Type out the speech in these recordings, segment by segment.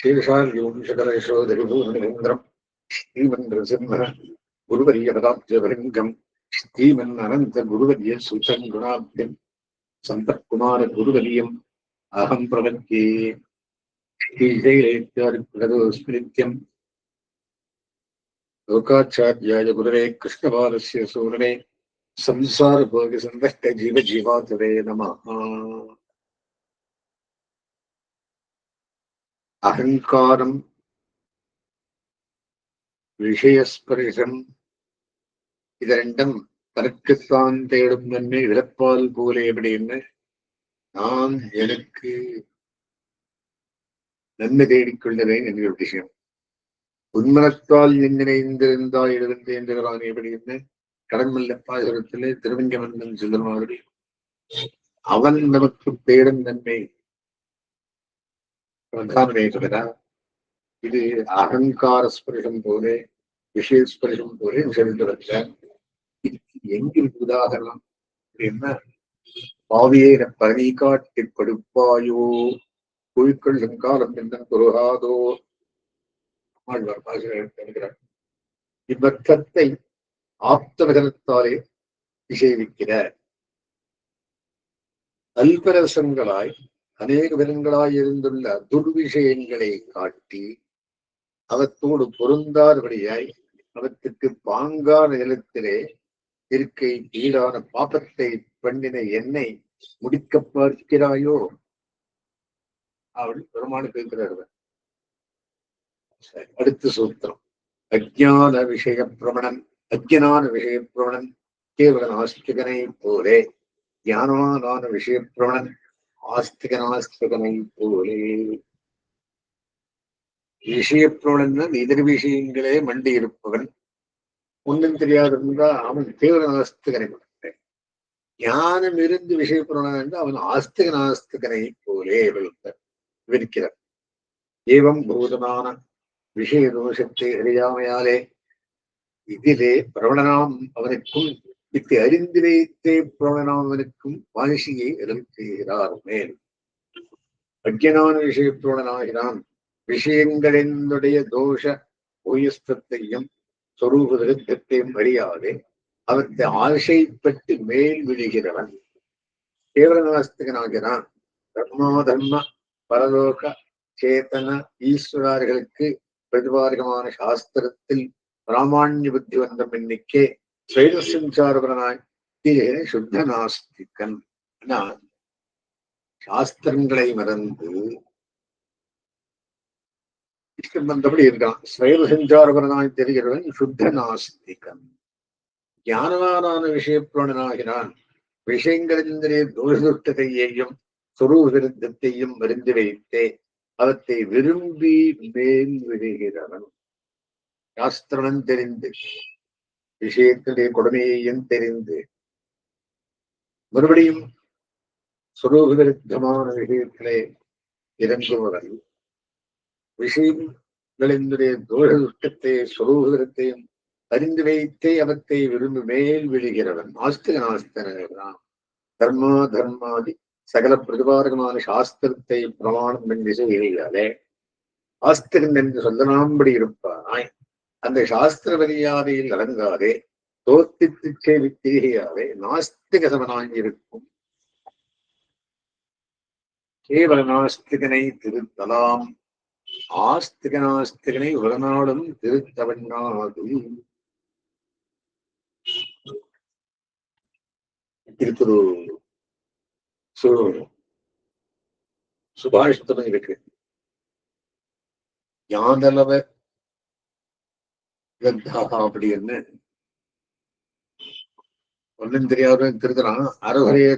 शेषार्यूं शकलेशोदरिभूर्णेन्द्रम् श्रीमन्नृसिंह गुरुवर्यपदाब्जभृङ्गम् श्रीमन्ननन्तगुरुवर्य सुतम् गुणाब्धिम् सन्तत्कुमारगुरुवर्यम् अहम् प्रपद्ये श्रीशैलेत्यादिप्रदोस्मृत्यम् लोकाचार्याय गुरवे कृष्णपालस्य सूरणे संसारभोगसन्तष्टजीवजीवातवे नमः। அகங்காரம் விஷயஸ்பரிசம் இது ரெண்டும் தனக்குத்தான் தேடும் நன்மை இழப்பால் போலே அப்படின்னு நான் எனக்கு நன்மை தேடிக்கொள்ளுவேன் என்கிற விஷயம். உன்மனத்தால் நினைந்திருந்தால் எழுந்தேன்றான் எப்படின்னு கடன்மல்லப்பாசுரத்திலே திருவஞ்சமன்னன் சொல்ற மாதிரி அவன் நமக்கு தேடும் நன்மை பிரதானமே சொல்றா. இது அகங்கார ஸ்பரிசம் போல விஷயஸ்பரிசம் போல சொல்லிட்டு வந்த எங்கில் உதாகரணம் அப்படின்னா பாவியேன பனி காட்டி படுப்பாயோ குழுக்கள் சங்காலம் என்ன குருகாதோ என்கிறார். இவ்வர்த்தத்தை ஆப்தவதனத்தாலே நிஷேதிக்கிறார். அல்பரசங்களாய் அநேக விதங்களாய் இருந்துள்ள துர்விஷயங்களை காட்டி அவத்தோடு பொருந்தாதபடியாய் அவற்றுக்கு பாங்கான நிலத்திலே இருக்கை ஈடான பாபத்தை பண்ணின என்னை முடிக்க பார்க்கிறாயோ அவள் பெருமானு கேட்கிறார். அடுத்த சூத்திரம் அஜ்ஞான விஷய பிரமணன் அஜ்ஞான விஷய பிரமணன் கேவலன் ஆஸ்திகனை போலே ஞானவானான விஷய பிரமணன் ஆஸ்திகனாஸ்திகனை போலே. விஷயப்பிரமணன் எதிர் விஷயங்களே மண்டி இருப்பவன் ஒன்றும் தெரியாதிருந்தா அவன் தீவிர நாஸ்திகனை கொடுத்தேன். ஞானம் இருந்து விஷயப்பிரமணன் என்று அவன் ஆஸ்திகனாஸ்திகனை போலே விவரிக்கிறார். ஏவம் பூதமான விஷய தோஷத்தை அறியாமையாலே இதிலே பிரவணனாம் அவனுக்கும் இத்தை அறிந்து வைத்தே பிரவணனாம் அவனுக்கும் வாணிஷியை எழுப்புகிறார். மேல் அஜ்ஞான விஷய பிரவணனாகிறான். விஷயங்களினுடைய தோஷ உயஸ்தத்தையும் சொரூப விருத்தத்தையும் அறியாதே அவற்றை ஆசைப்பட்டு மேல் விழுகிறவன் கேவலநாஸ்திகனாகிறான். தர்மாதர்ம பரலோக சேத்தன ஈஸ்வரர்களுக்கு பிரதிபாரகமான சாஸ்திரத்தில் பிராமாண்ய புத்தி வந்த எண்ணிக்கை ஸ்வைரசஞ்சாரபரனாய் சுத்த நாஸ்திகன். சாஸ்திரங்களை மறந்து இஷ்டம் வந்தபடி இருக்கான். ஸ்வைரசஞ்சாரபரனாய் தெரிகிறவன் சுத்த நாஸ்திகன். ஞானவானான விஷயப்புலனாகிறான். விஷயங்களிலே தோஷதுஷ்டத்தையையும் சொரூப விருத்தத்தையும் மருந்து வைத்தே அவற்றை விரும்பி மேல் விடுகிறவன். சாஸ்திரன் தெரிந்து விஷயத்திலே கொடுமையையும் தெரிந்து மறுபடியும் சொரூப விருத்தமான விஷயத்திலே இறங்குவவன் விஷயங்களினுடைய தோஷதுஷ்டத்தை சொரூபத்தையும் அறிந்து வைத்தே அவற்றை விரும்பி மேல் விழுகிறவன் ஆஸ்திக நாஸ்தனான். தர்மா தர்மாதி சகல பிரதிபாரகமான சாஸ்திரத்தை பிரமாணம் என்று செய்யாலே ஆஸ்திகன் என்று சொல்லனாம்படி இருப்பானாய். அந்த சாஸ்திர மரியாதையில் அடங்காதே தோத்தித்து சேவி திரிகையாலே நாஸ்திக சமனாய் இருக்கும். கேவல நாஸ்திகனை திருத்தலாம். ஆஸ்திகனாஸ்திகனை உலநாளும் திருத்தவண்ணாது. திருக்குறு சுபாஷிதம் இருக்கு. யாதளவ அப்படின்னு ஒன்னும் தெரியாத திருத்தலாம். அறகுறைய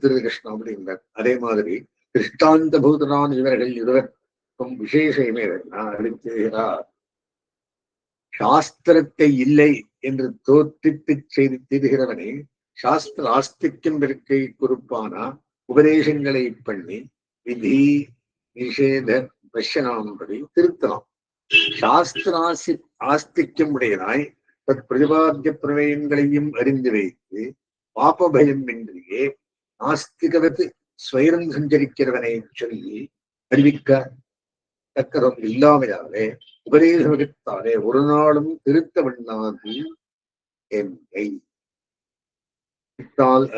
திரு கிருஷ்ணன் அப்படிங்கிறார். அதே மாதிரி கிருஷ்டாந்த பூதனான் இவர்கள் இருவருக்கும் விசேஷமே அளிக்கிறார். சாஸ்திரத்தை இல்லை என்று தோற்றித்து செய்து தீர்கிறவனே சாஸ்திர ஆஸ்திக்கம் இருக்கை குறிப்பானா உபதேசங்களை பண்ணி விதி நிஷேத பஷ்யனாம்படி திருத்தலாம். சாஸ்திர ஆஸ்திக்கம் உடையனாய் தத் பிரதிபாத்திய பிரமேயங்களையும் அறிந்து வைத்து பாப பயம் இன்றியே நாஸ்திகவத்து ஸ்வைரம் சஞ்சரிக்கிறவனை சொல்லி அறிவிக்க தக்கதும் இல்லாமையாலே உபதேச வகுத்தாலே ஒரு நாளும் திருத்த வண்ணாது என்னை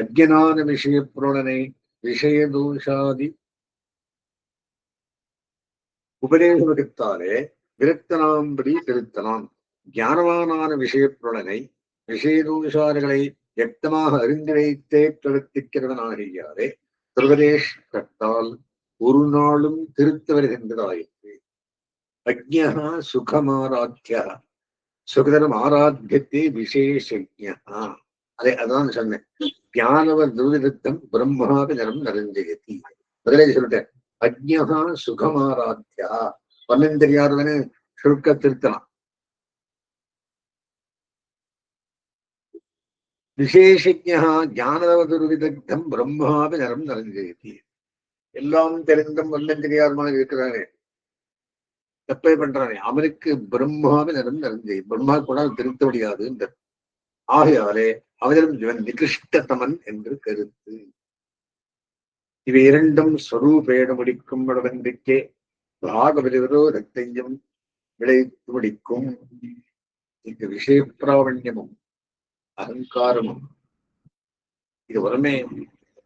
அஜ்ஞான விஷய புரணனை விஷய தோஷாதி உபதேச வகுத்தாலே விரக்தனாம்படி திருத்தலாம். ஞானவானான விஷய புலனை விஷயதோஷார்களை வியக்தமாக அறிந்து வைத்தே பிரவர்த்திக்கிறவனாகியாரே சர்வதேஷ் கட்டால் ஒரு நாளும் திருத்த வருகின்றதாயிற்று. அஜ்ஞா சுகமாராத்தியா சுகதரம் ஆராத்தியத்தை விசேஷஜா. அதான் சொன்னேன். ஞானவ துர்விருத்தம் பிரம்மாவி நரம் நரஞ்சயதி. முதலே சொல்லிட்டேன். அஜ்ஞா சுகமாராத்தியா ஒன்னும் தெரியாதவனு சுருக்க திருத்தலாம். விசேஷஜா ஞானவதுர்விதக்தம் பிரம்மாவி நரம் நரஞ்சயதி. எல்லாம் தெரிந்தும் ஒன்னும் தெரியாதவனாக இருக்கிறானே, தப்பே பண்றானே, அவனுக்கு பிரம்மாவி நரம் நரஞ்செய். பிரம்மா கூட திருத்த முடியாது. ஆகையாலே அவனிடம் இவன் நிகிருஷ்டதமன் என்று கருத்து. இவை இரண்டும் ஸ்வரூபேட முடிக்கும் இடவென்றிக்கே பாகவதவிரோதத்தையும் விளைத்து முடிக்கும். இந்த விஷய பிராவண்யமும் அகங்காரமும் இது உடனே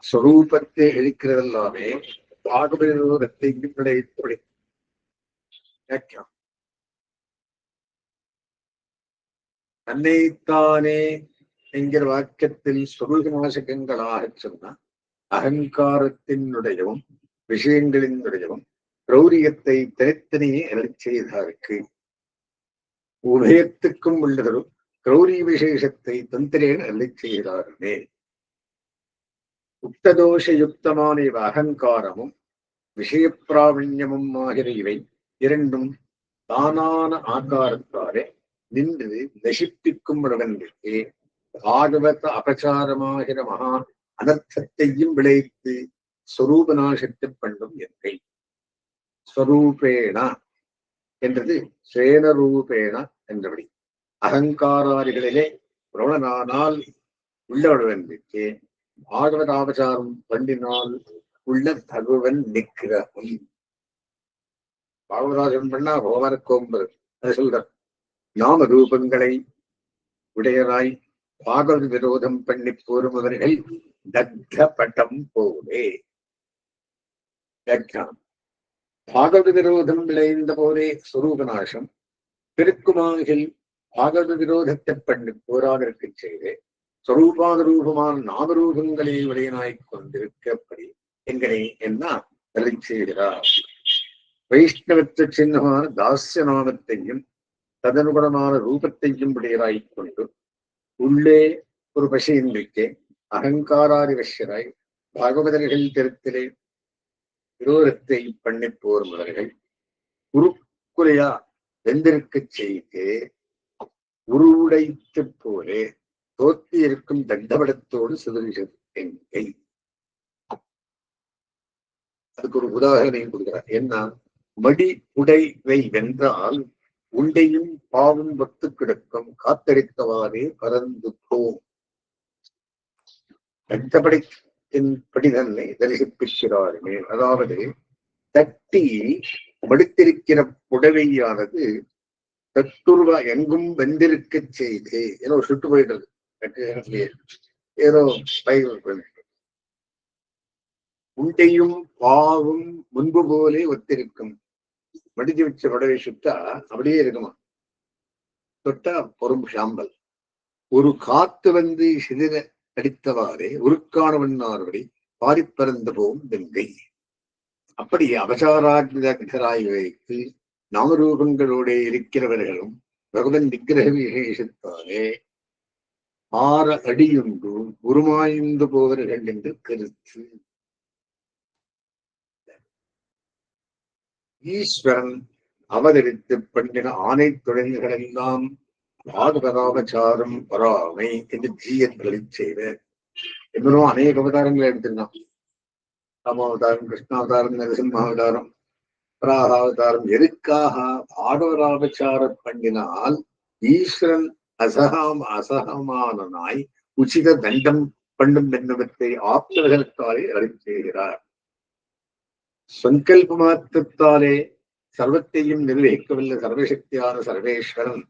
ஸ்வரூபத்தை எழிக்கிறதெல்லாமே பாகவதவிரோதத்தையும் விளைத்து முடிக்கும். தன்னைத்தானே என்கிற வாக்கியத்தில் சொருகநாசகங்களாக சொன்ன அகங்காரத்தினுடையவும் விஷயங்களினுடையவும் கிரௌரியத்தை தனித்தனியே அருள் செய்தாருக்கு. உபயத்துக்கும் உள்ளதரும் கிரௌரிய விசேஷத்தை தந்திரேன் அருளை செய்கிறார்களே. உக்ததோஷ யுக்தமான இவ அகங்காரமும் விஷய பிராவண்யமும் ஆகிற இவை இரண்டும் தானான ஆகாரத்தாலே நின்று நசிப்பிக்கும் இடவென்றிருக்கே பாகவத அபச்சாரமாகிற மகா அனர்த்தத்தையும் விளைத்து ஸ்வரூபநாசத்தை பண்ணும் என்கை. ஸ்வரூபேண என்றது சேனரூபேண என்றபடி அகங்காராதிகளிலே பிரவணனானால் உள்ளவென்றிருக்கே பாகவத அபச்சாரம் பண்ணினால் உள்ள தகுவன் நிக்கிரகம். பாகவதாசனம் பண்ணா ஹோமரக்கோம்பு அதை சொல்ற. நாம ரூபங்களை உடையராய் பாகவத விரோதம் பண்ணி போருமவர்கள் தக்த பட்டம் போலே. பாகவத விரோதம் விளைந்த போதே சுரூபநாசம் பெருக்குமாகில் பாகவத விரோதத்தை பண்ணி போராடற்கு செய்து ஸ்வரூபாத ரூபமான நாமரூபங்களை உடையனாய் கொண்டிருக்கப்படி எங்களை என்ன தலை செய்கிறார். வைஷ்ணவத்த சின்னமான தாசிய நாமத்தையும் ததனுகுணமான ரூபத்தையும் உடையராய்க் கொண்டு உள்ளே ஒரு பசியின்றிக்கே அகங்காராதி வசியராய் பாகவதர்கள் திருத்திலே விரோதத்தை பண்ணி போர்மவர்கள் உருக்குலையா வெந்திருக்க செய்து உருவுடைத்து போலே தோத்தி இருக்கும் தண்டபடத்தோடு சிதறிச்சது என்கை. அதுக்கு ஒரு உதாரணம் கொடுக்கிறார். என்ன மடி உடைவை வென்றால் உண்டையும் பாவும் வத்து கிடக்கும் காத்தடித்தவாறே பறந்து போம். தண்டபடத்தின் படிதன்னை தரிசிப்பிக்கிறாருமே. அதாவது தட்டி மடித்திருக்கிற புடவையானது தத்துருவா எங்கும் வெந்திருக்க செய்து ஏதோ சுட்டு போயிட்டது. ஏதோ உண்டையும் பாவும் முன்பு போலே ஒத்திருக்கும். மடிச்சு வச்ச புடவை சுட்டா அப்படியே இருக்குமா? தொட்டா பொறும் சாம்பல். ஒரு காத்து வந்து சிதிர அடித்தவாறே உருக்கானவன்னார்படி பாரிப்பறந்து போகும் வெங்கை. அப்படி அபசாராஜராய் வைத்து நாமரூபங்களோட இருக்கிறவர்களும் பகவன் விக்கிரக விசேஷத்தாலே ஆற அடியுண்டு உருமாய்ந்து போவர்கள் என்று கருத்து. ஈஸ்வரன் அவதரித்து பண்ணின ஆணை தொழில்களெல்லாம் பாகவதாபச்சாரம் வராமை என்று ஜீயன்களை செய்த இன்னும் அநேக அவதாரங்களை எடுத்திருந்தான். ராமாவதாரம், கிருஷ்ணாவதாரம், நரசிம்மாவதாரம், வராகாவதாரம். எதுக்காக? பாகவதாபச்சாரம் பண்ணினால் ஈஸ்வரன் அசகமானாய் உச்சித தண்டம் பண்ணும் என்னவற்றை ஆப்தர்களுக்காலே அறிவு செய்கிறார். சங்கல்ப மாத்திரத்தாலே சர்வத்தையும் நிர்வகிக்கவல்ல சர்வசக்தியான சர்வேஸ்வரன்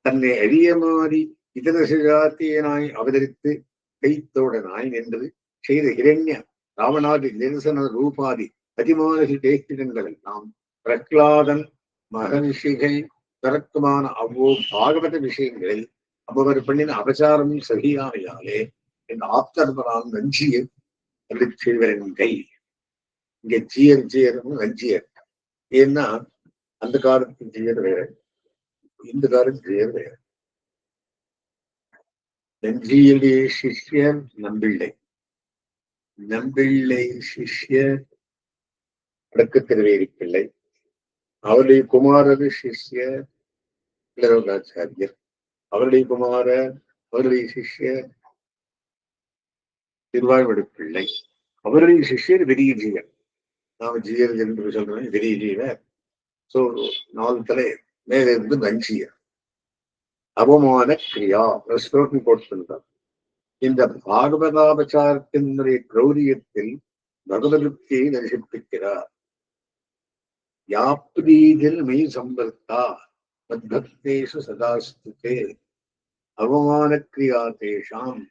தன்னை அழிய மாறி இதர சிஜாத்தியனாய் அவதரித்து கைத்தோடனாய் நின்று செய்த இரண்ய ராவணாதி நிரசன ரூபாதி அதிமானசி தேஷ்டிடங்கள் எல்லாம் பிரகலாதன் மகர்ஷிகள் தரக்குமான பாகவத விஷயங்களில் அவர் பண்ணின அபச்சாரம் சரியாமையாலே என் ஆப்தர்மரான் நஞ்சியை அப்படி செய்வரின் கை இங்க ஜியர் நஞ்சியர். ஏன்னா அந்த காலத்து ஜியர் வேற, இந்த காலத்து ஜியர் வேற. நஞ்சியுடைய சிஷ்யர் நம்பிள்ளை, நம்பிள்ளை சிஷ்யர் அடக்கு திருவேரி பிள்ளை, அவருடைய குமாரது சிஷ்யர் இளவராச்சாரியர், அவருடைய குமாரர் அவருடைய சிஷ்யர் திருவாய்மொழி பிள்ளை, அவருடைய சிஷ்யர் பெரிய ஜீவன். நாம ஜீயர் என்று சொல்றோம், பெரிய ஜீவர். சோ 4 தலை மேல இருந்து நஞ்சியர். அவமான கிரியா ஸ்லோகம் போட்டிருந்தார். இந்த பாகவதாபச்சாரத்தினுடைய கிரௌரியத்தில் பகவத்கீதையை தரிசிப்பிக்கிறார். யாப்ரீதில் மெய் சம்பர்த்தா மத்பக்தேஷு சதாஸ்துதே அவமான கிரியா தேஷாம்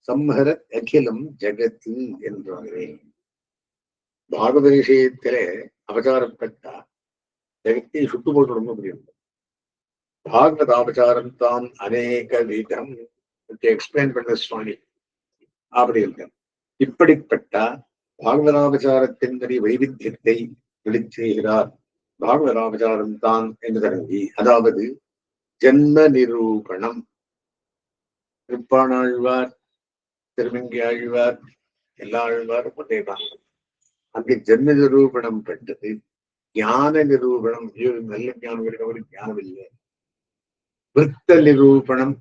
சம்ஹரத் அகிலம் ஜெகத்து என்றாரே. பாகவத விஷயத்திலே அபச்சாரப்பட்டா ஜெகத்தை சுட்டு போட்டு ரொம்ப முடியும். பாகவத அபச்சாரம் தான் அநேக விதம் எக்ஸ்பிளைன் பண்ண சுவாமி அப்படி இருக்க. இப்படிப்பட்ட பாகவதாபச்சாரத்தினுடைய வைவித்தியத்தை வெளிச்செய்கிறார். பாகவதாபச்சாரம் தான் என்று தொடங்கி, அதாவது ஜென்ம நிரூபணம். திருப்பாணாழ்வார், திருமங்கி ஆழ்வார், எல்லா ஆழ்வாரும் கொண்டேதான். அங்கே ஜென்ம நிரூபணம் பெற்றது. ஞான நிரூபணம், நல்ல ஞானம் இருக்கிறவருக்கு ஞானம் இல்லை. விருத்த நிரூபணம்,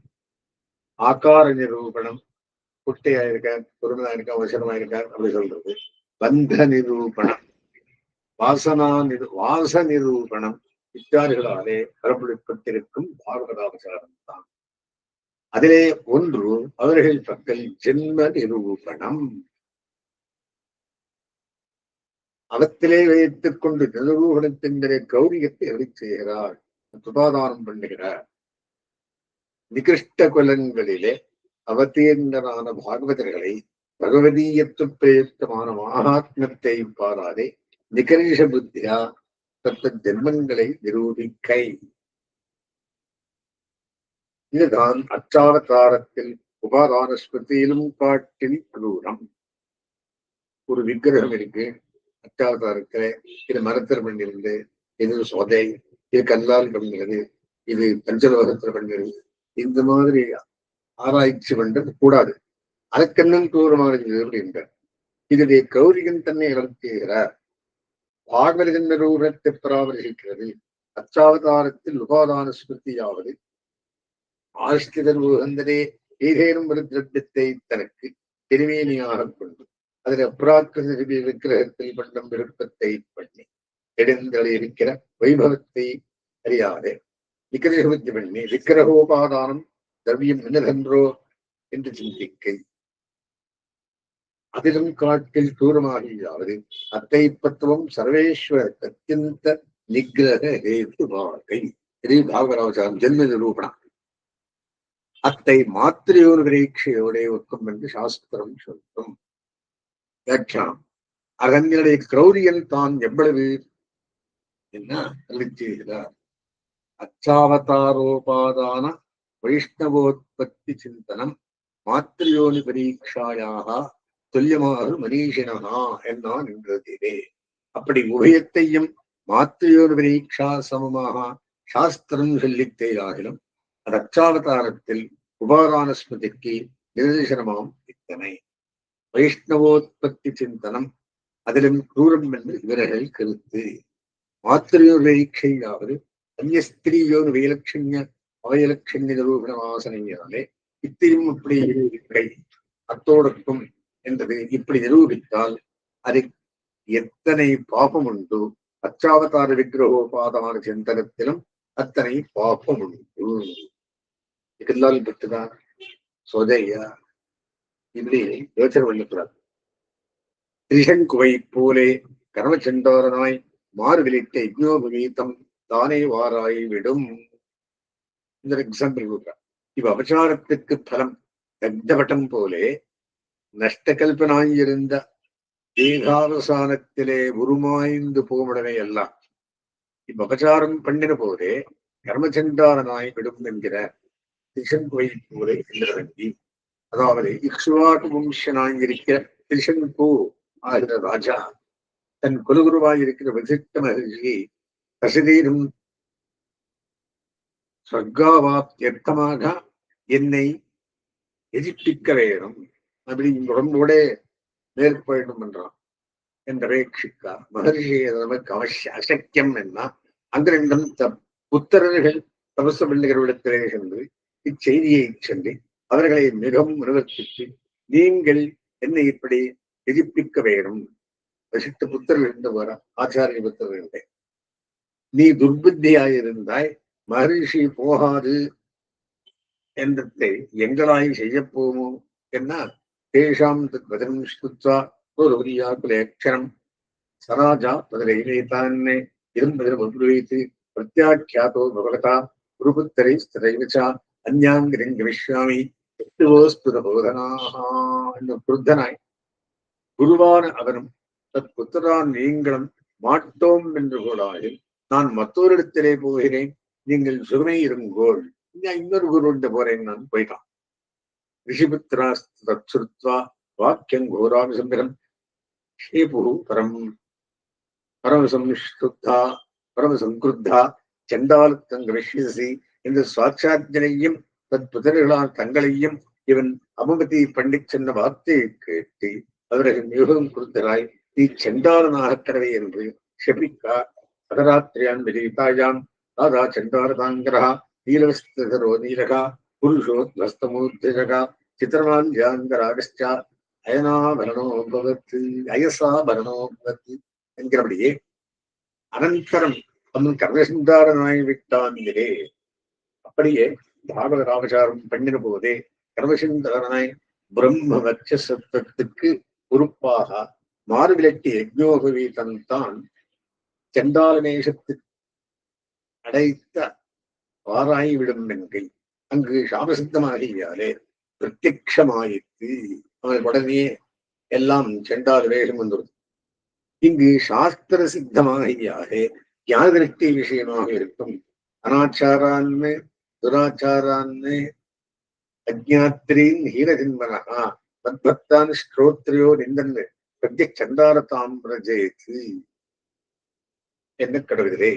ஆகார நிரூபணம், குட்டையா இருக்கார், பொறுமையா இருக்கா, அவசரமா இருக்கார் அப்படி சொல்றது. பந்த நிரூபணம், வாச நிரூபணம் இத்தியாதிகளாலே பரப்புப்பட்டிருக்கும் பாகவதாபச்சாரம் தான். அதிலே ஒன்று அவர்கள் பக்கல் ஜென்ம நிரூபணம். அவத்திலே வைத்துக் கொண்டு நிரூபணத்தின் கௌரியத்தை அருளி செய்கிறார், சுபாதானம் பண்ணுகிறார். நிகிருஷ்ட குலங்களிலே அவதீர்ணரான பாகவதர்களை பகவதீயத்து பிரயுக்தமான மகாத்மத்தை பாராதே நிகரிஷ புத்தியா தத்த ஜென்மங்களை நிரூபிக்கை. இதுதான் அச்சாவதாரத்தில் உபாதான ஸ்மிருதியிலும் காட்டில் குரூரம். ஒரு விக்கிரகம் இருக்கு அச்சாவதாரத்துல, இது மரத்தில் பண்ணிருந்து, இது சொதை, இது கல்லால் பண்ணுகிறது, இது பஞ்சலோகத்தில் பண்ணுகிறது. இந்த மாதிரி ஆராய்ச்சி பண்றது கூடாது. அதற்கென்னும் தூரமானது அப்படின்றார். இதனுடைய கௌரியன் தன்னை வளர்த்துகிறார். பாகவதன் நிரூபணத்தை பராமரிக்கிறது. அச்சாவதாரத்தில் உபாதான ஸ்மிருதியாவது ஆஸ்திதன் உகந்தனே ஏதேனும் ஒரு திரட்டத்தை தனக்கு திருமேனியாக கொண்டு அதில் அப்ராக்கிருத விக்கிரகத்தில் பண்ணும் விருப்பத்தை பண்ணி எடுந்தளி இருக்கிற வைபவத்தை அறியாதே விக்கிரகபுத்தி பண்ணி விக்கிரகோபாதானம் திரவியம் என்னதென்றோ என்று சிந்திக்கை. அதிலும் காட்டில் தூரமாகியாவது அத்தைப்பத்துவம் சர்வேஸ்வர அத்தியந்த நிகிரக ஹேது வாழ்க்கை. இது பாகவதாச்சாரம் ஜென்ம நிரூபணம். அத்தை மாத்திரையோர் பரீட்சையோட ஒக்கும் என்று சாஸ்திரம் சொல்லும். வியாக்கியானம். அதனுடைய கிரௌரியன் தான் எவ்வளவு என்ன அளிக்கிறார். அச்சாவதாரோபாதான வைஷ்ணவோத்பத்தி சிந்தனம் மாத்திரையோனி பரீட்சாயாக துல்லியமாக மனீஷினா என்ன நின்றதே. அப்படி உபயத்தையும் மாத்திரையோனி பரீட்சா சமமாக சாஸ்திரம் சொல்லித்தேயாகிலும் அது அச்சாவதாரத்தில் உபாதான ஸ்மிருதிக்கு நிதர்சனமாம் இத்தனை. வைஷ்ணவோத்பத்தி சிந்தனம் அதிலும் தூரம் என்று இவர்கள் கருத்து. மாத்திரையோர் பரீட்சையாவது அந்நியஸ்திரியோர் வைலட்சண்ய அவயலட்சண்ய நிரூபண வாசனையாலே இத்தையும் அப்படி இருக்கை அத்தோடக்கும் என்பது இப்படி நிரூபித்தால் அது எத்தனை பாபம் உண்டு. அச்சாவதார விக்கிரகோபாதான சிந்தனத்திலும் அத்தனை பாபம் உண்டு. இதெல்லாம் பெற்றுதான் சொதையா இப்படி யோசனை பண்ணக்கூடாது. திரிசங்குவை போலே கர்மச்சண்டாரனாய் மாறுகளிட்ட யஜ்ஞோபவீதம் தானே வாராய் விடும். இந்த எக்ஸாம்பிள் கொடுக்குறார். இவ் அபச்சாரத்துக்கு பலம் தக்தபட்டம் போலே நஷ்டகல்பனாயிருந்த தேகாவசானத்திலே உருமாய்ந்து போமுடனே எல்லாம் இவ் அபச்சாரம் பண்ணின போதே கர்மச்சண்டாரனாய் விடும் என்கிற திரிசங்கோயை போலே என்றி, அதாவது இக்ஷுவாக்கு வம்சனாயிருக்கிற திரிசங்கோ ஆகிற ராஜா தன் குலகுருவாயிருக்கிற வசிஷ்ட மகர்ஷி கசதீரும் சொர்க்காவாப்தியர்த்தமாக என்னை எதிர்ப்பிக்க வேணும் அப்படி உடம்போட மேற்கொள்ளணும் என்றான் என்றபேட்சிக்கா மகர்ஷி நமக்கு அவசிய அசக்கியம் என்ன அங்கிருந்தும் புத்திரர்கள் தபச பிள்ளைகளிடத்திலே சென்று இச்செய்தியை சொல்லி அவர்களை மிகவும் நிவர்த்தித்து நீங்கள் என்னை இப்படி எதிர்ப்பிக்க வேணும். வசிஷ்ட புத்திரர்கள் இருந்து வர ஆச்சாரிய புத்திரர்களே, நீ துர்புத்தியாயிருந்தாய், மகரிஷி போகாது என்றதை எங்களாய் செய்ய போமோ என்ன தேஷாம் வதனம் ஸ்ருத்வா குலேக்ஷரம் சராஜா பதிலைத்தானே இரும்பதிரபுரீத்து பிரத்யாக்கியாதோ பகவதா குருபுத்தரை ஸ்திரைவச்சா அந்யாங்கிரங்கமிஷ்யாமி குருத்தனாய் குருவான அவனும் தத் புத்தரான் நீங்களும் மாட்டோம் என்று கூடாது நான் மற்றொரிடத்திலே போகிறேன், நீங்கள் சுகமே இருங்கோள். இன்னொரு குருண்ட போறேன் நான் போயிட்டான். ரிஷிபுத்திரா வாக்கியம் கோராபிசம்பிரம் ஷேபு பரம் பரமசம்ஸ்ருத்தா பரமசங்கிருத்தா சண்டாலத்தங்கரிஷி என்ற சுவாட்சாஜனையும் தத் புதர்களால் தங்களையும் இவன் அமபதி பண்டிட் சொன்ன வார்த்தையை கேட்டு அவர்கள் மிகவும் குருத்தராய் நீ செண்டாளனாக கடவை என்று ஷபிக்கா அதராத்திரியான் விஜயிதாயாம் ராதா சண்டாரதாங்கரா நீலவஸ்தரோ நீலகா புருஷோத்வஸ்தமூர்த்திஜகா சித்திரமால்யாங்கராகஸ்டா அயனாபரணோபவத்து அயசாபரணோபவத்து என்கிறபடியே அனந்தரம் அவன் கர்மசிந்தாரனாய் விட்டான்கிறே. அப்படியே பாகவத ராமசாரம் பண்ணின போதே கர்மசிந்தாரனாய் பிரம்ம வட்சசத்துக்கு பொறுப்பாக மாறுவிலட்டி யஜ்ஞோபவீதன் தான் செண்டாலநேசத்து அடைத்த வாராய்விடும் என்கை அங்கு சாபசித்தமாகியாலே பிரத்யக்ஷமாயிற்று. அவன் உடனே எல்லாம் செண்டால் வேகம் வந்துடும். இங்கு சாஸ்திர சித்தமாகியாக ஞானதிருஷ்டி விஷயமாக இருக்கும். அனாச்சாரான்னு துராச்சாரான்னு அஜ்ஞாத்திரின் ஹீனஜன்மனகா மத்பக்தான் ஸ்ரோத்ரியோ நிந்தன் பிரத்யக்ஷந்தாரதாம் பிரஜேத்து என்ன கடவுளே,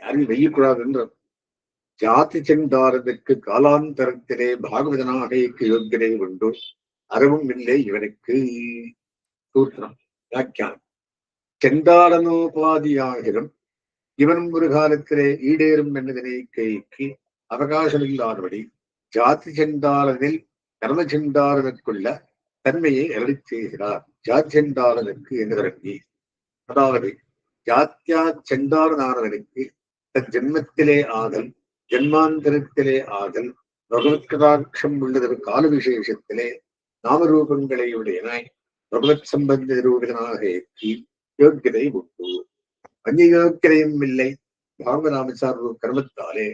யாரும் வெய்யக்கூடாது என்ற ஜாதி சென்றாரதற்கு காலாந்தரத்திலே பாகவதனாக யோக்கியதை உண்டு, அறவும் இல்லை இவனுக்கு. சூத்திரம் வியாக்கியானம். செண்டாளனோபாதியாகிலும் இவனும் ஒரு காலத்திலே ஈடேறும் என்பதனை கைக்கு அவகாசமில்லாதபடி ஜாதி செண்டாளனில் கர்ம செண்டாளனுக்குள்ள தன்மையை அருளி செய்கிறார். ஜாதி செண்டாளனுக்கு என்று அதாவது ஜாத்தியா செண்டாளனானவனுக்கு தன் ஜென்மத்திலே ஆதல் ஜென்மாந்தரத்திலே ஆதல் பகவத்கதாட்சம் உள்ளதொரு கால விசேஷத்திலே நாமரூபங்களை உடையனாய் பகவத் சம்பந்த ரூபனாக யோக்கியதை உண்டு. அந்நியோக்கியதையும் இல்லை. பாகவராமசார கர்மத்தாலே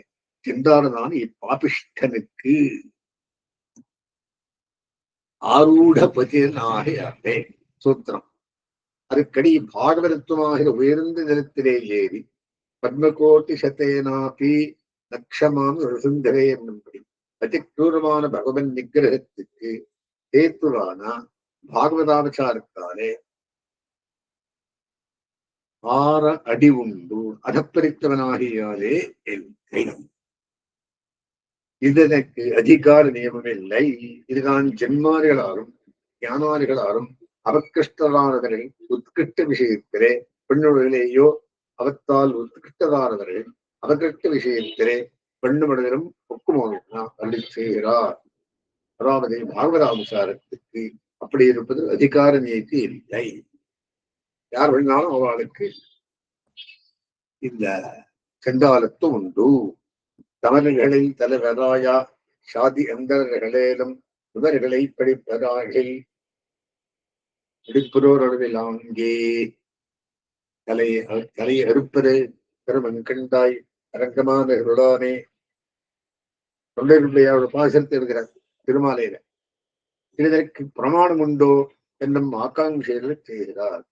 சென்றால்தான் இப்பாபிஷ்டனுக்கு ஆரூடபதினாக சூத்திரம். அதுக்கடி பாகவதத்துவமாகிற உயர்ந்த நிலத்திலே ஏறி பத்மகோட்டி சத்தேனாபி லட்சமான சுந்தரே என்னும்படி அதிக்ரூரமான பகவன் நிகிரகத்துக்கு ஹேத்துவான பாகவதாபசாரத்தாலே 6 அடி உண்டு அதப்பரித்தவனாகியாலே இதற்கு அதிகார நியமம் இல்லை. இதுதான் ஜென்மாரிகளாலும் ஞானாரிகளாலும் அபக்கிருஷ்டரானவர்கள் உத்கிருஷ்ட விஷயத்திலே பெண்ணுடலேயோ அவத்தால் உத்கிருஷ்டரானவர்கள் அபகிருஷ்ட விஷயத்திலே பெண்ணுமடலும் ஒக்குமோனா அருளி செய்கிறார். அதாவது பாகவதாபசாரத்துக்கு அப்படி இருப்பது அதிகார நியதி இல்லை. யார் வேணாலும் அவளுக்கு இந்த செண்டாலத்தும் உண்டு. தமர்களில் தலைவராயா சாதி அந்தரர்களேலும் இவர்களை படிப்பதாகில் பிடிப்புறோர் அளவில் அங்கே தலையை அறுப்பது பெருமன் கண்டாய் அரங்கமான ருடானே தொண்டர்களுடைய அவர் பாசத்தை இருக்கிறார் திருமாலையில. இதற்கு பிரமாணம் உண்டோ என்னும் ஆகாங்கைகளை செய்கிறார்.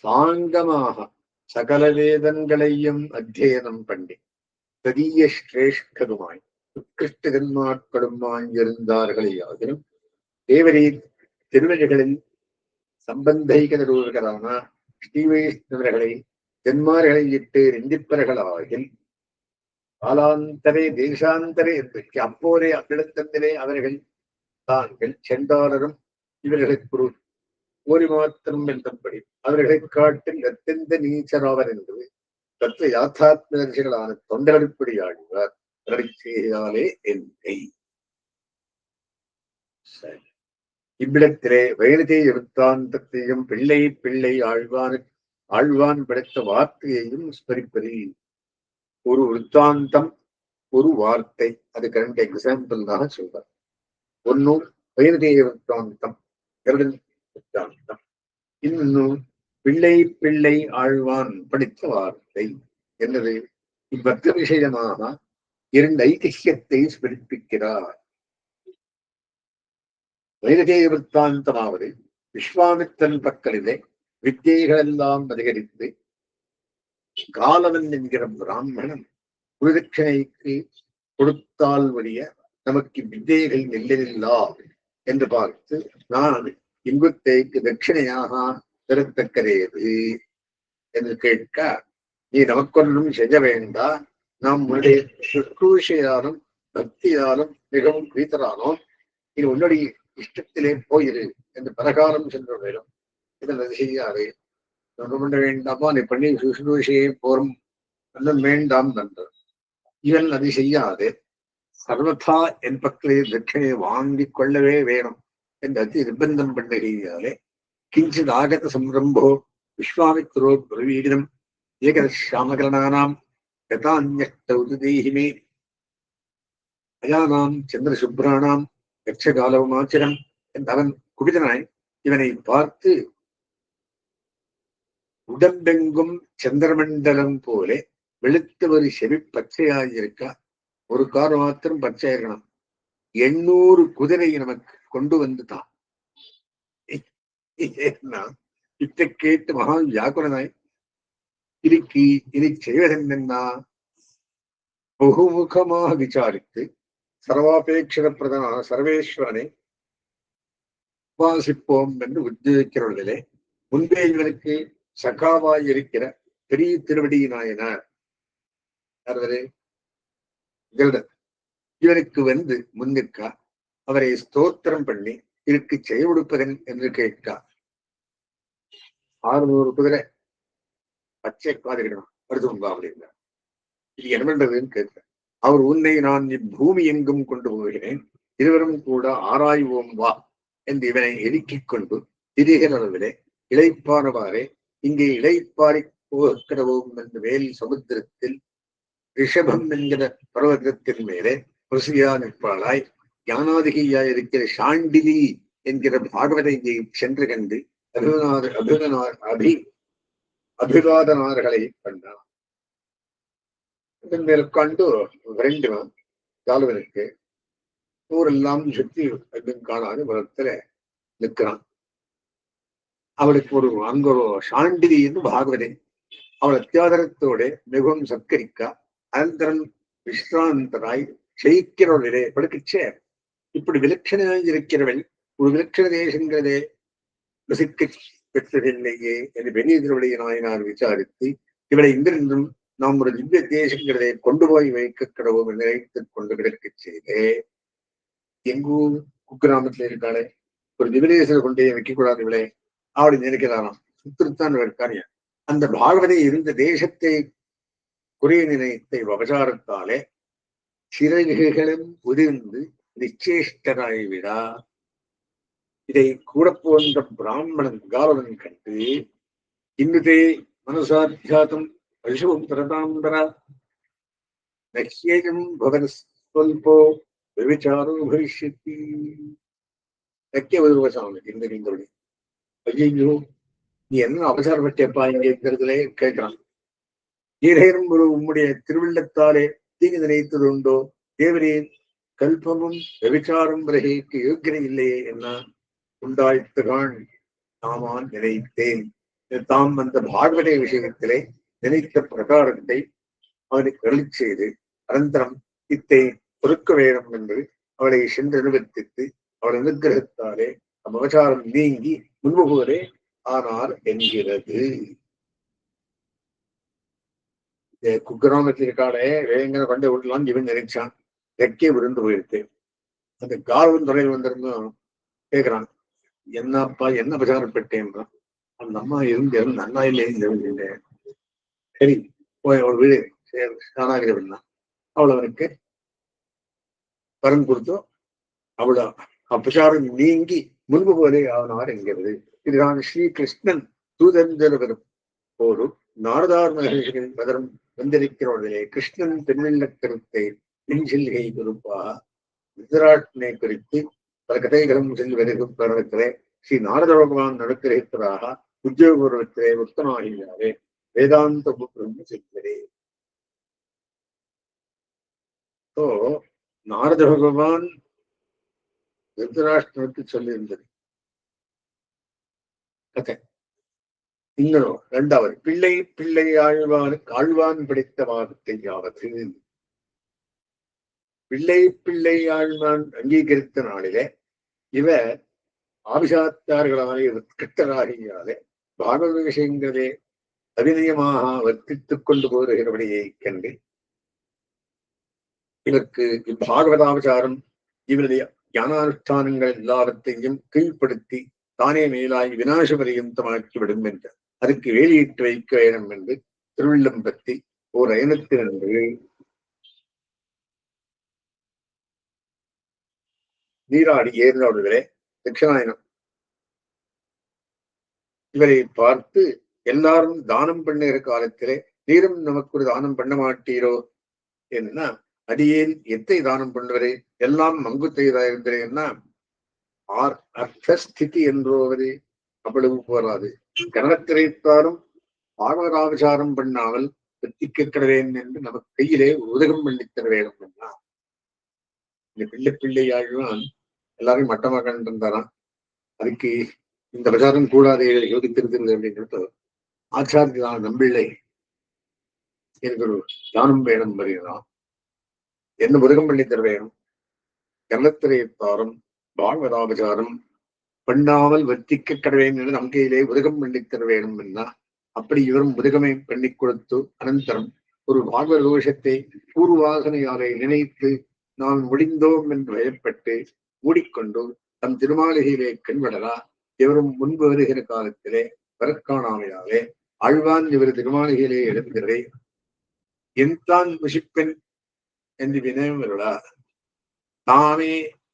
சாங்கமாக சகல வேதங்களையும் அத்தியனம் பண்ணி பெரிய சிரேஷ்டருமாய் உத்கிருஷ்டகன்மாட்களுமாய் இருந்தார்களே ஆகிலும் தேவரீர் திருவழிகளில் சம்பந்தைகரான ஸ்ரீவைஷ்ணவர்களை தென்மார்களை இட்டு ரெண்டிப்பர்களாகில் காலாந்தரே தேசாந்தரே என்பதற்கு அப்போதே அவ்விடத்திலே அவர்கள் தாங்கள் சென்றாளரும் இவர்களுக்கு ஒரு மாத்திரம் என்றபடி அவர்களை காட்டில் அத்தியந்த நீச்சராவர் என்பது தத்துவ யாத்தாத்மதர்சிகளான தொண்டர்களுப்படி ஆழ்வார் செய்தாலே என்னை. இவ்விடத்திலே வைரதே விருத்தாந்தத்தையும் பிள்ளை பிள்ளை ஆழ்வான் படைத்த வார்த்தையையும் ஸ்மரிப்பது. ஒரு விருத்தாந்தம் ஒரு வார்த்தை, அதுக்கு 2 எக்ஸாம்பிள் தான் சொல்றார். ஒன்னு வைரதே விருத்தாந்தம், விருத்தாந்தம். இன்னும் பிள்ளை பிள்ளை ஆழ்வான் படித்த வார்த்தை என்னது? இவ்வர்த்த விஷயமாக 2 ஐதிஹ்யத்தை ஸ்மரிப்பிக்கிறார். வைரதே விருத்தாந்தமாவது விஸ்வாமித்தன் பக்கலிலே வித்தியைகளெல்லாம் அதிகரித்து காலவன் என்கிற பிராமணன் குருதட்சணைக்கு கொடுத்தால் வழிய நமக்கு வித்தியைகள் நெல்லில்லா என்று பார்த்து நான் இன்பத்தைக்கு தட்சிணையாக பெறத்தக்கதேது என்று கேட்க, நீ நமக்கொன்றும் செய்ய வேண்டா, நாம் உன்னுடைய சுஷ்ரூஷையாலும் பக்தியாலும் மிகவும் பிரீத்தரானோம், இது உன்னுடைய இஷ்டத்திலே போயிரு என்று பிரகாரம் சென்ற வேணும். இதன் அது செய்யாது, ஒன்று பண்ண வேண்டாமா, நீ பண்ணி சுஷ்ரூஷையே போரும் ஒன்றும் வேண்டாம் நன்று. இவன் அது செய்யாது சர்வதா என் பக்கத்திலே தட்சிணையை வாங்கிக் கொள்ளவே வேணும் என்று அதி நிர்பந்தம் பண்ணுகையாலே கிஞ்சித் ஆகத சம்ரம்போ விஸ்வாமித்ரோ பிரவீடம் ஏகதசாமகரணானாம் யதான்யஷ்டௌதேஹிமே அயானாம் சந்திரசுப்ராணாம் யட்சகாலவமாச்சரம் என்று அவன் குபிதனாய் இவனை பார்த்து, உடம்பெங்கும் சந்திரமண்டலம் போல வெளுத்த ஒரு செவி பச்சையாயிருக்க, ஒரு கார் மாத்திரம் பச்சையாயிருக்கணும், 800 குதிரை நமக்கு கொண்டு வந்துதான். இத்தை கேட்டு மகா வியாக்குலனாய் இனி செய்வதென்னா பகுமுகமாக விசாரித்து சர்வாபேட்சித பிரதனான சர்வேஸ்வரனை உபாசிப்போம் என்று உத்தியோகிக்கிறவர்களே முன்பே இவனுக்கு சகாவாய் இருக்கிற பெரிய திருவடி நாயனார் இவனுக்கு வந்து முன்னிற்க அவரை ஸ்தோத்திரம் பண்ணி இதற்கு செய்ய கொடுப்பதன் என்று கேட்கா. 600 குதிரை பச்சை காதிருக்கணும் வருதும்பா அப்படின்னா இது என்ன பண்றதுன்னு கேட்க, அவர் உன்னை நான் இப்பூமி எங்கும் கொண்டு போகிறேன், இருவரும் கூட ஆராய்வோம் வா என்று இவனை எலுக்கிக் கொண்டு திரிகிற அளவிலே இளைப்பானவாறே இங்கே இளைப்பாரி போகிறவோம் என்று வேல் சமுத்திரத்தில் ரிஷபம் என்கிற பர்வதத்தின் மேலே ருசியா நிற்பாளாய் ஞானாதிகியாய் இருக்கிற சாண்டிலி என்கிற பாகவதையை சென்று கண்டு அபிவாதனார்களை கண்டான். இதன் மேல் கண்டு விரண்டுவான். ஜாலுவனுக்கு ஊரெல்லாம் சுத்தி எதுவும் காணாது உலகத்துல நிற்கிறான். அவளுக்கு அங்க ஒரு சாண்டிலி என்று பாகவதை அவள் அத்தியாதரத்தோட மிகவும் சத்கரிக்க அனந்தரன் விஸ்ராந்தராய் செய்கிறவர்களே படுக்கச்சே, இப்படி விலட்சணாய் இருக்கிறவள் ஒரு விலட்சண தேசங்களே வசிக்க பெற்றதில்லையே என்று பெரிய நாயனார் விசாரித்து இவளை இங்கிருந்தும் நாம் ஒரு திவ்ய தேசங்களே கொண்டு போய் வைக்க கடவுள் நினைத்துக் கொண்டு கிடக்க செய்தே. எங்கும் குக்கிராமத்துல இருக்காளே, ஒரு திவ்யதேசத்தை கொண்டே வைக்கக்கூடாது இவளே அப்படி நினைக்கிறாராம். சுத்திருத்தான் காரியம். அந்த பாகவதை இருந்த தேசத்தை குறைய நினைத்த உபசாரத்தாலே சிறகுகளும் உதிர்ந்து நிச்சேஷ்டராய்விடா. இதை கூட போன்ற பிராமணன் காலவன் கண்டு இன்னுதே மனசாத்தியாதம் பரிசுவம் பிரதாந்தரா நஹ்யேயம் பவனஸ்வல்போ விவிச்சாரோ பவிஷ்யதி. நக்கிய வருவசாமி இந்த நீங்களுடைய ஐயோ நீ என்ன அவசரப்பட்டியப்பா இங்கிறதுலே கேட்கிறான். ஈரேறும் ஒரு உம்முடைய திருவிள்ளத்தாலே தீங்கு நினைத்தது உண்டோ? தேவரே, கல்பமும் விபச்சாரம் விலகைக்கு யோக்கியதை இல்லையே என்ன உண்டாய்த்துகான் தாமான் நினைத்தேன். தாம் அந்த பாகவத விஷயத்திலே நினைத்த பிரகாரத்தை அவனுக்கு அருளி செய்து அனந்தரம் இத்தை பொறுக்க வேணும் என்று அவளை சென்று நிவர்த்தித்து அவள் அனுகிரகத்தாலே விபச்சாரம் நீங்கி முன்பு போலே ஆனார் என்கிறது. இந்த குக்கிராமத்திற்காலே வேங்கன கொண்டை விடலான்னு இவன் நினைச்சான். ரெக்கே விருந்து போயிருக்கு. அந்த காவல் துறையில் வந்திருந்தும் கேட்கிறான், என்னப்பா என்ன பிரச்சாரப்பட்டேன்றான். அந்த அம்மா இருந்து நன்னா இல்லை. சரி போய் அவள் வீடு காணாகிறவன் அவள் அவனுக்கு வரம் கொடுத்தோம். அவள் அபசாரம் நீங்கி முன்பு போலே ஆனார் என்கிறது. இதுதான் ஸ்ரீ கிருஷ்ணன் தூதந்தரும் போதும் நாரதார் மகர்ஷிகள் பதரும் வந்திருக்கிறவர்களே கிருஷ்ணன் பெண்ணில்ல கருத்தை நெஞ்சில்கை குறிப்பாக திருதராஷ்டனை குறித்து பல கதைகளும் சென்று வருகும் தருணத்திலே ஸ்ரீ நாரத பகவான் நடக்கிறதாக உத்தியோகபூர்வத்திலே உத்தமாகினாரே வேதாந்த பிரம்ம சித்தரே. ஸோ நாரத பகவான் திருதராஷ்டனுக்கு சொல்லியிருந்தது கதை. இன்னும் இரண்டாவது பிள்ளை பிள்ளை ஆழ்வானுக்கு ஆழ்வான் பிடித்த வாதத்தை யாவது. பிள்ளை பிள்ளை ஆழ்வான் அங்கீகரித்த நாளிலே இவ ஆபிஷாத்தார்களாலே கிட்டராகியாலே பாகவத விஷயங்களே அபிநயமாக வர்த்தித்துக் கொண்டு போகிறபடியை கண்டு இவருக்கு இப்பாகவதாபிசாரம் இவருடைய ஞானானுஷ்டானங்கள் எல்லாவற்றையும் கீழ்ப்படுத்தி தானே மேலாய் விநாச பரியந்தமாக்கிவிடும் என்று அதுக்கு வேலியிட்டு வைக்க வேண்டும் என்று திருவில்லம் பற்றி ஓர் அயனத்தினன்று நீராடி ஏறினவர்களே தட்சிணாயனம் இவரை பார்த்து எல்லாரும் தானம் பண்ணுகிற காலத்திலே நீரும் நமக்கு ஒரு தானம் பண்ண மாட்டீரோ என்ன, அடியேன் எத்தை தானம் பண்ணுவரே எல்லாம் மங்குத்தையதாயிருந்தேன்னா அர்த்தஸ்திதி என்றோவரே அவ்வளவு போராது. கரணத்திரைத்தாரும் பாகவதாபிசாரம் பண்ணாமல் வெற்றிக்கிறவேன் என்று நமக்கு கையிலே உதகம் பண்ணித்தர வேண்டும் என்றா. இந்த பிள்ளை பிள்ளையாழ்வான் எல்லாரையும் மட்டமாக கண்டிருந்தாராம். அதுக்கு இந்த பிரச்சாரம் கூடாது யோகித்திருக்கிறது அப்படின்றது ஆச்சாரியான நம்பிள்ளை எனக்கு ஒரு தானம் வேணும் வருகிறான். என்ன உதகம் பண்ணித்தர வேணும். கரணத்திரைத்தாரும் பாகவதாபிசாரம் பண்ணாமல் வர்த்திக்க கடவேன் என்று நம்பிக்கையிலே உதகம் பண்ணித்தர வேணும் என்றா. அப்படி இவரும் உதகமை பண்ணி கொடுத்து அனந்தரம் ஒரு பாகவத தோஷத்தை பூர்வாசனையாரை நினைத்து நாம் முடிந்தோம் என்று பயப்பட்டு மூடிக்கொண்டு தம் திருமாளிகையிலே கண்படலா இவரும் முன்பு வருகிற காலத்திலே வரக்காணாமையாலே ஆழ்வான் இவர் திருமாளிகையிலே எழுதுகிறே என்தான் முஷிப்பெண் என்று வினவர்களா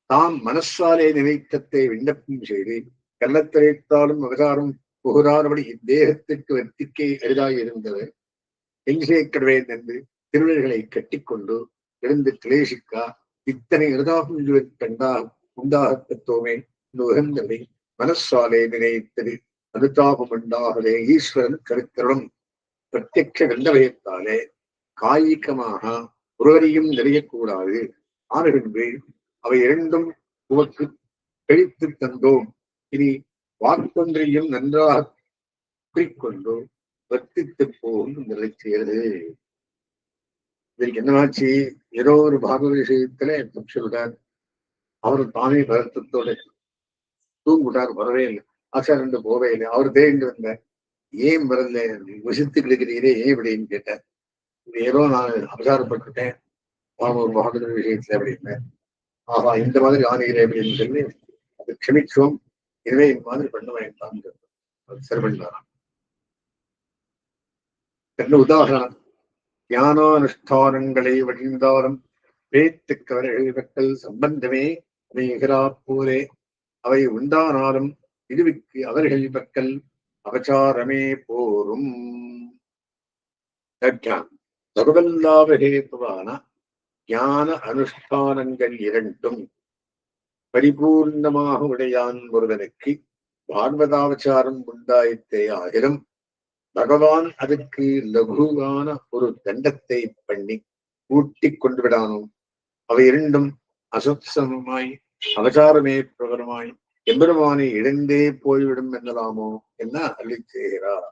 தாம் மனசாலே நினைத்தத்தை விண்ணப்பம் செய்து கள்ளத்திரைத்தாலும் அவதாரம் புகுறாதபடி இத்தேகத்திற்கு வெற்றிக்கை அரிதாய் இருந்தது எங்கே கடவேன் என்று திருவிழர்களை கட்டிக்கொண்டு எழுந்து கிளேசிக்கா இத்தனை இருதாகும் உண்டாகத்தோமே உகந்தவை மனசாலே நினைத்தது அனுதாபம் உண்டாகலே ஈஸ்வரன் கருத்தருடன் பிரத்யட்ச கண்டவயத்தாலே காயிகமாக ஒருவரையும் நிறையக்கூடாது. ஆறுகின்றே அவை இரண்டும் உமக்கு கழித்து தந்தோம். இனி வாக்கொன்றையும் நன்றாக குறிக்கொண்டு வர்த்தித்து போகும் நிலை செய்கிறது. இதற்கு என்னவாச்சு? ஏதோ ஒரு பாகவத விஷயத்துல சொல்றார். அவரு தானே வருத்தத்தோட தூங்குட்டார், வரவே இல்லை. ஆச்சாரண்டு போவே இல்லை. அவர் தேடிட்டு வந்தார். ஏன் வரல, வசித்து கிடக்கிறீரே ஏன் இப்படின்னு கேட்டார். ஏதோ நான் அபசாரப்பட்டுட்டேன் ஒரு பாகவத விஷயத்துல அப்படின்னு. ஆஹா இந்த மாதிரி ஆணையிலே அப்படின்னு சொல்லி அது க்ஷமிச்சோம். எனவே இந்த மாதிரி பண்ண வேண்டாம் சரி பண்ணாராம். என்ன உதாரணம், ஞானானுஷ்டானங்களை வழிந்தாலும் பேத்துக்கவர்கள் சம்பந்தமே அமைகிறா போலே அவை உண்டானாலும் இதுவுக்கு அவர்கள் மக்கள் அபச்சாரமே போரும். சர்வல்லாபஹேதுவான ஞான அனுஷ்டானங்கள் இரண்டும் பரிபூர்ணமாக உடையான் ஒருவனுக்கு பாகவதாவச்சாரம் உண்டாயித்தே ஆகிலும் பகவான் அதுக்கு லகுவான ஒரு தண்டத்தை பண்ணி கூட்டி கொண்டு விடானோம். அவை இரண்டும் அசுத்தமாய் அவசாரமே பிரபலமாய் எம்பெருமானை இழந்தே போய்விடும் என்னலாமோ என்ன அள்ளி செய்கிறார்.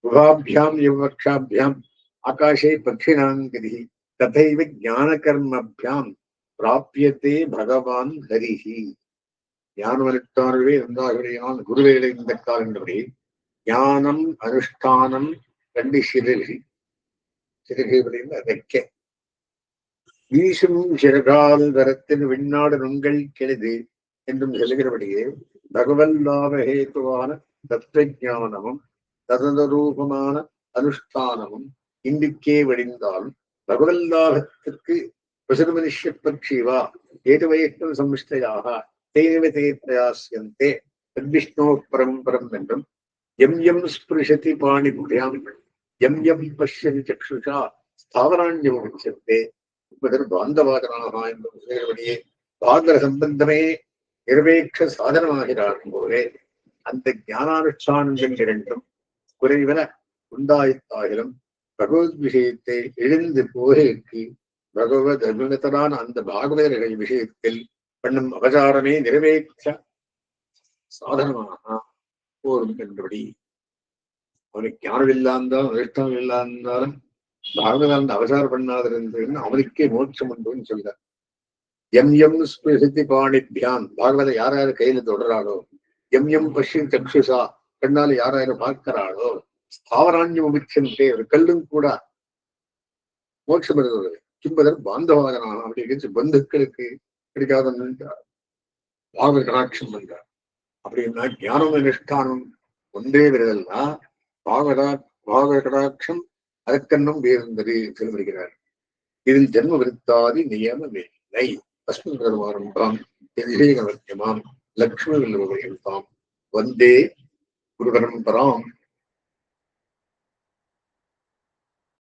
குகாபியாம் யுவக்ஷாபியாம் ஆகாஷே பக்ஷிணாங்கதி ததைவ ஞான கர்மபியாம் பிராபியத்தே பகவான் ஹரிஹி. ஞானமளித்தானவே இருந்தான் குருவேலை இந்த காலன்றபடி ஞானம் அனுஷ்டானம் ரெண்டு சிறுகி சிறுகைகளில் அதைக்க வீசும் சிறகால் தரத்தின் விண்ணாடு நுண்கள் கெழுது என்றும் சொல்லுகிறபடியே பகவல்லாபஹேத்துவான தத்துவ ஞானமும் ததரூபமான அனுஷ்டானமும் இன்றுக்கே வடிந்தாலும் பகவல்லாபத்திற்கு பிரசுர மனுஷ்ய பட்சிவா ஏதுவயக்கம் சம்ஸ்தையாக தேவதேத்யாசியந்தே தத்விஷ்ணோ பரம்பரம் என்றும் எம் எம் ஸ்பிருஷதி பாணிபுரியாம் எம் எம் பஷ்யதி சக்ஷுஷா ஸ்தாவராண்யமுச்சத்தே பாந்தவாதனாக என்று சொல்கிறபடியே பாதர சம்பந்தமே நிரபேட்ச சாதனமாகிறார்கள் போலே அந்த ஞானானுஷ்டானங்கள் இரண்டும் குறைவன உண்டாயித்தாகிலும் பகவத் விஷயத்தை எழுந்து போகைக்கு பகவத் அபிநத்தரான அந்த பாகவதர்கள் விஷயத்தில் பண்ணும் அவசாரமே நிறைவேற்ற சாதனமாக போரும் என்றபடி அவனுக்கு ஞானம் இல்லாந்தாலும் அதிர்ஷ்டம் இல்லாந்தாலும் பாகவதான் அவசாரம் பண்ணாதிருந்ததுன்னு அவனுக்கே மோட்சம் உண்டுன்னு சொல்றார். எம் எம் ஸ்பிருஷதி பாணிபியான் பாகவத யார் யாரு கையில தொடராளோ, எம் எம் பஷ்ய சக்ஷுஷா கண்ணால யார் யாரு பார்க்கிறாளோ, ஸ்தாவராண்யம் உபிச்சந்தே ஒரு கல்லும் கூட மோட்சம் இருக்கிறது. கிம்பதர் பாந்தவாதனாக அப்படி பந்துக்களுக்கு கிடைக்காத பாகவத கடாட்சம் பண்றார். அப்படின்னா ஞானம் அனுஷ்டானம் ஒன்றே விரதல்னா பாகவத கடாட்சம் அதற்கன்னும் வேறுந்தது சொல்லுகிறார். இதில் ஜென்ம விருத்தாதி நியமமில்லை. அஸ்மின் பிரதமாரம்பாம் விவேகவர்த்தியமாம் லக்ஷ்மி வில்லுவகையுள்ளாம் வந்தே குரு பரம்பராம்